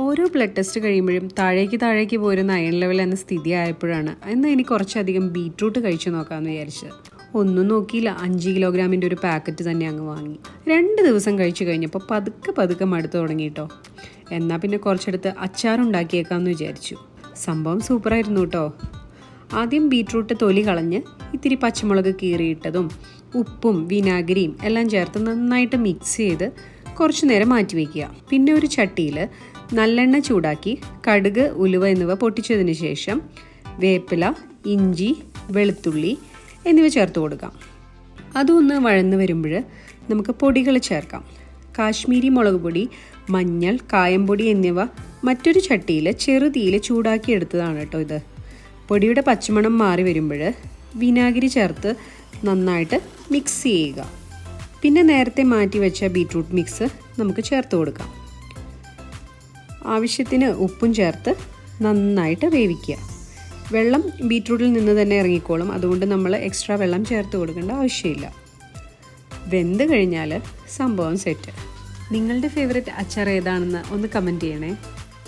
ഓരോ blood test കഴിയുമ്പോഴും താഴേക്ക് പോരുന്ന അയൺ ലെവൽ എന്ന സ്ഥിതി ആയപ്പോഴാണ് എന്നാൽ ഇനി കുറച്ചധികം ബീറ്റ്റൂട്ട് കഴിച്ചു നോക്കാമെന്ന് വിചാരിച്ചത്. ഒന്നും നോക്കിയില്ല, 5 കിലോഗ്രാമിൻ്റെ ഒരു പാക്കറ്റ് തന്നെ അങ്ങ് വാങ്ങി. 2 ദിവസം കഴിച്ചു കഴിഞ്ഞപ്പോൾ പതുക്കെ മടുത്തു തുടങ്ങിയിട്ടോ. എന്നാൽ പിന്നെ കുറച്ചെടുത്ത് അച്ചാറുണ്ടാക്കിയേക്കാമെന്ന് വിചാരിച്ചു. സംഭവം സൂപ്പറായിരുന്നു കേട്ടോ. ആദ്യം ബീറ്റ്റൂട്ട് തൊലി കളഞ്ഞ് ഇത്തിരി പച്ചമുളക് കീറിയിട്ടതും ഉപ്പും വിനാഗിരിയും എല്ലാം ചേർത്ത് നന്നായിട്ട് മിക്സ് ചെയ്ത് കുറച്ച് നേരം മാറ്റി വയ്ക്കുക. പിന്നെ ഒരു ചട്ടിയിൽ നല്ലെണ്ണ ചൂടാക്കി കടുക്, ഉലുവ എന്നിവ പൊട്ടിച്ചതിന് ശേഷം വേപ്പില, ഇഞ്ചി, വെളുത്തുള്ളി എന്നിവ ചേർത്ത് കൊടുക്കാം. അതൊന്ന് വഴന്ന് വരുമ്പോൾ നമുക്ക് പൊടികൾ ചേർക്കാം. കാശ്മീരി മുളക് പൊടി, മഞ്ഞൾ, കായംപൊടി എന്നിവ മറ്റൊരു ചട്ടിയിൽ ചെറുതീയിൽ ചൂടാക്കി എടുത്തതാണ് കേട്ടോ ഇത്. പൊടിയുടെ പച്ചമണം മാറി വരുമ്പോൾ വിനാഗിരി ചേർത്ത് നന്നായിട്ട് മിക്സ് ചെയ്യുക. പിന്നെ നേരത്തെ മാറ്റി വെച്ച ബീറ്റ്റൂട്ട് മിക്സ് നമുക്ക് ചേർത്ത് കൊടുക്കാം. ആവശ്യത്തിന് ഉപ്പും ചേർത്ത് നന്നായിട്ട് വേവിക്കുക. വെള്ളം ബീറ്റ്റൂട്ടിൽ നിന്ന് തന്നെ ഇറങ്ങിക്കോളും, അതുകൊണ്ട് നമ്മൾ എക്സ്ട്രാ വെള്ളം ചേർത്ത് കൊടുക്കേണ്ട ആവശ്യമില്ല. വെന്ത് കഴിഞ്ഞാൽ സംഭവം സെറ്റ്. നിങ്ങളുടെ ഫേവറേറ്റ് അച്ചാർ ഏതാണെന്ന് ഒന്ന് കമൻറ്റ് ചെയ്യണേ.